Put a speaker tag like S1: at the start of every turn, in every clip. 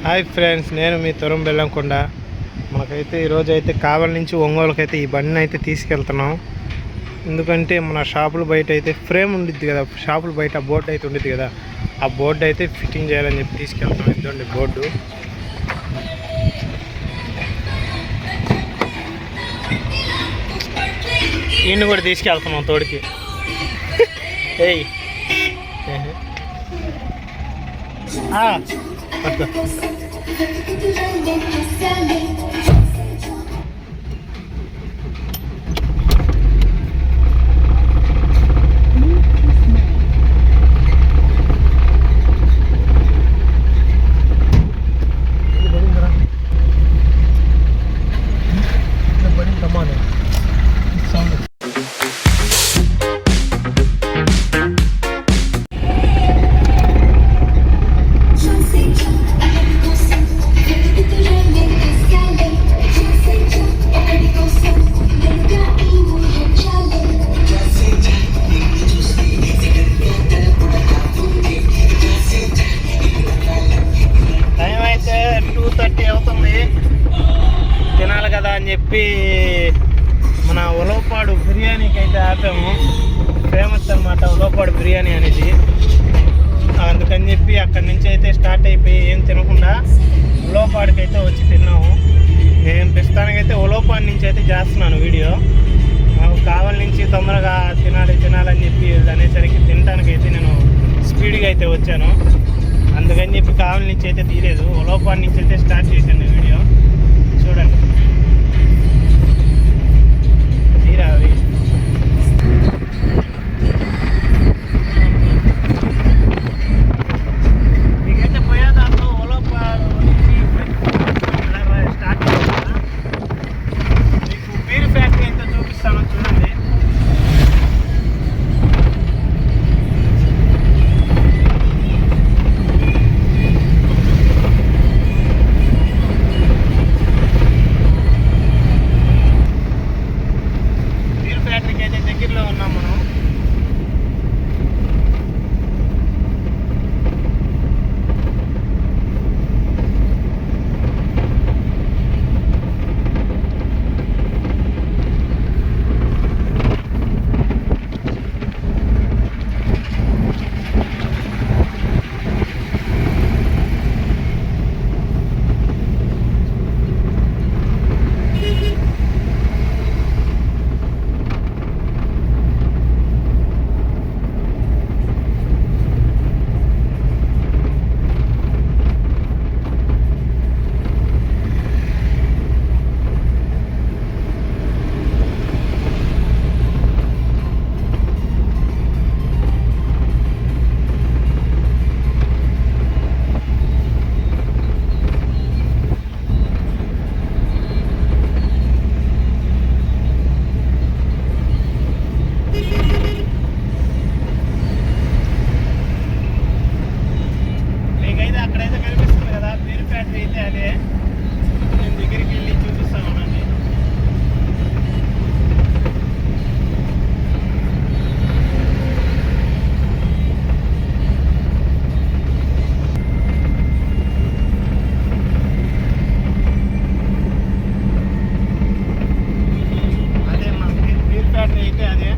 S1: Hi friends, నేను మీ తరుం బెల్లంకొండ. మనకైతే ఈరోజు అయితే కావలి నుంచి ఒంగోలుకైతే ఈ బండిని అయితే తీసుకెళ్తున్నాం. ఎందుకంటే మన షాపుల బయట అయితే ఫ్రేమ్ ఉండిద్ది కదా, షాపుల బయట బోర్డు అయితే ఉండిద్ది కదా, ఆ బోర్డు అయితే ఫిట్టింగ్ చేయాలని చెప్పి తీసుకెళ్తున్నాం. ఇదండి బోర్డు. ఈయన్ని కూడా తీసుకెళ్తున్నాం తోడికి. ఏయ్ తినాలి కదా అని చెప్పి మన ఉలవపాడు బిర్యానీకి అయితే ఆపాము. ఫేమస్ అనమాట ఉలవపాడు బిర్యానీ అనేది. అందుకని చెప్పి అక్కడి నుంచి అయితే స్టార్ట్ అయిపోయి ఏం తినకుండా ఉలవపాడుకి అయితే వచ్చి తిన్నాము. నేను ప్రస్తుతానికైతే ఉలవపాడు నుంచి అయితే చేస్తున్నాను వీడియో. నాకు కావలి నుంచి తొందరగా తినాలని చెప్పి అనేసరికి తినడానికైతే నేను స్పీడ్గా అయితే వచ్చాను. అందుకని చెప్పి కావలి నుంచి అయితే తీయలేదు, ఉలవపాడు నుంచి అయితే స్టార్ట్ చేశాను వీడియో. చూడండి తీరా అవి. మీకైతే పోయేదాంట్లో ఉలవపాడు నుంచి స్టార్ట్ చేస్తా. మీకు బీర్ ఫ్యాక్టరీ అయితే చూపిస్తాను, చూడండి. దగ్గరలో ఉన్నాం మనం. అక్కడైతే కనిపిస్తుంది కదా బీర్ ఫ్యాక్టరీ అయితే అదే. నేను దగ్గరికి వెళ్ళి చూపిస్తాను అండి. అదే మా బీర్ ఫ్యాక్టరీ అయితే అదే.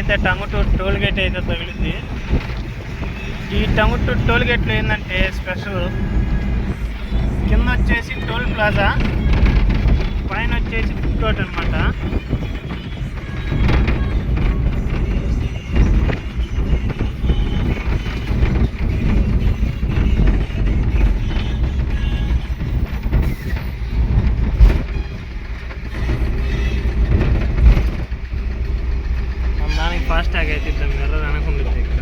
S1: మనకైతే టంగుటూరు టోల్ గేట్ అయితే తగిలింది. ఈ టంగుటూరు టోల్ గేట్లో ఏంటంటే స్పెషల్, కింద వచ్చేసి టోల్ ప్లాజా, పైన వచ్చేసి ఫుడ్ కోర్ట్ అనమాట. దానికి ఫాస్ట్ ట్యాగ్ అయితే ఇద్దాం, ఎర్ర అనకుండా ఇక్కడ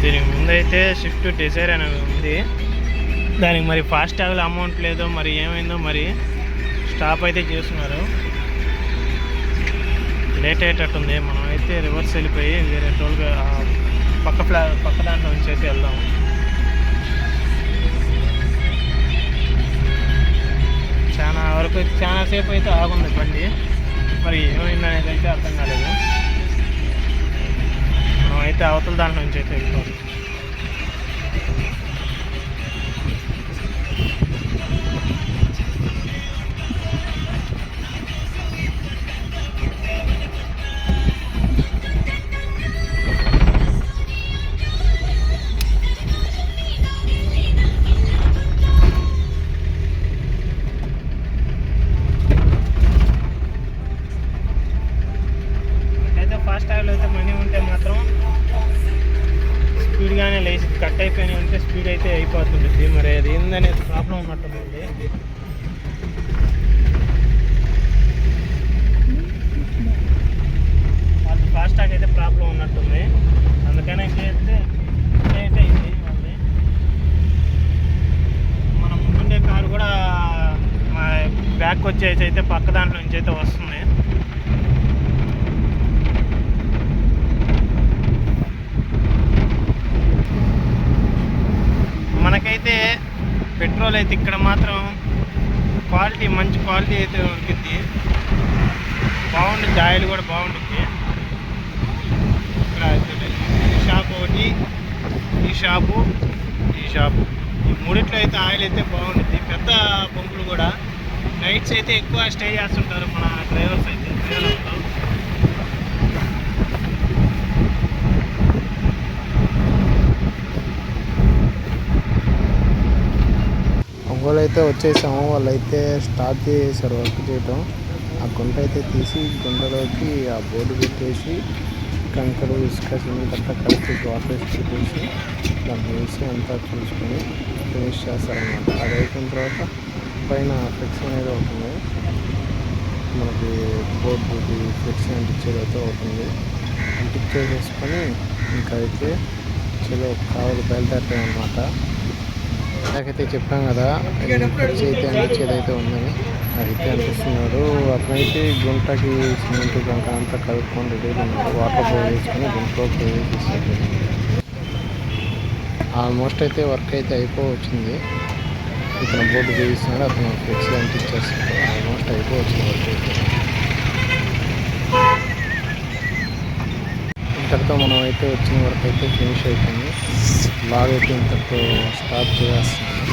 S1: దీనికి ముందైతే స్విఫ్ట్ డిజైర్ అనేది ఉంది. దానికి మరి ఫాస్ట్ ట్యాగ్లో అమౌంట్ లేదో మరి ఏమైందో, మరి స్టాప్ అయితే చేస్తున్నారు. లేట్ అయ్యేటట్టుంది. మనం అయితే రివర్స్ వెళ్ళిపోయి వేరే టోల్గా పక్క దాంట్లో ఉంచేసి వెళ్దాం. చాలా సేపు అయితే ఆగుంది బండి, మరి ఏమైంది అనేది అయితే అర్థం కాలేదు. మనం అయితే అవతల దాంట్లో నుంచి అయితే వెళ్ళిపోవాలి. ఫాస్ట్ ట్యాగ్లో అయితే మనీ ఉంటే మాత్రం స్పీడ్గానే లేచి కట్ అయిపోయినాయి ఉంటే స్పీడ్ అయితే అయిపోతుంది. మరి అది ఏందనేది ప్రాబ్లం ఉన్నట్టుంది. అది ఫాస్ట్ ట్యాగ్ అయితే ప్రాబ్లం ఉన్నట్టుంది, అందుకనే అయితే లేట్ అయింది. వాళ్ళది మన ముందుండే కారు కూడా బ్యాక్ వచ్చేసి అయితే పక్క దాంట్లో నుంచి అయితే వస్తుంది. మనకైతే పెట్రోల్ అయితే ఇక్కడ మాత్రం క్వాలిటీ, మంచి క్వాలిటీ అయితే ఉంటుంది, బాగుంటుంది. ఆయిల్ కూడా బాగుంటుంది. ఇక్కడ ఈ షాప్ ఒకటి, ఈ షాపు, ఈ మూడిట్లో అయితే ఆయిల్ అయితే బాగుంటుంది. పెద్ద పంపులు కూడా నైట్స్ అయితే ఎక్కువ స్టే చేస్తుంటారు మన డ్రైవర్స్ అయితే. ఒంగోలు అయితే వచ్చేసాము. వాళ్ళైతే స్టార్ట్ చేశారు వర్క్ చేయటం. ఆ గుంట అయితే తీసి గుంటలోకి ఆ బోర్డు పెట్టేసి కంకరు, ఇసుక, సిమెంట్ అంతా కలిపి వాటర్ వేసి పెట్టేసి దాన్ని వేసి అంతా చూసుకొని ఫినిష్ చేస్తారనమాట. అది అయిపోయిన తర్వాత పైన ఫ్లెక్స్ అనేది అవుతుంది. మనకి బోర్డుకి ఫ్లెక్స్ అంటించేది అయితే అవుతుంది. అంటించేసేసుకొని ఇంకా అయితే చలో కావాలి బయలుదేరుతాయి అన్నమాట. నాకైతే చెప్పాం కదా, ఫ్లెక్స్ అయితే అంటించేది అయితే ఉందని, అయితే అనిపిస్తున్నాడు. అక్కడైతే గుంటకి సిమెంట్ గంట అంతా కలుపుకొని రెడీగా ఉన్నాడు. వాటర్ బోర్ వేసుకొని గుంటలో వేసేసాడు. ఆల్మోస్ట్ అయితే వర్క్ అయితే అయిపోవచ్చింది. ఇతను బోర్డు వేయిస్తున్నాడు, అతను ఫ్లెక్స్ అంటించేస్తున్నాడు. ఆల్మోస్ట్ అయిపోవచ్చింది వర్క్ అయితే. ఇంతటితో మనం అయితే వచ్చిన వర్క్ అయితే ఫినిష్ అయిపోయింది. లాగ్ అయితే ఇంతటితో స్టాప్ చేస్తున్నాము.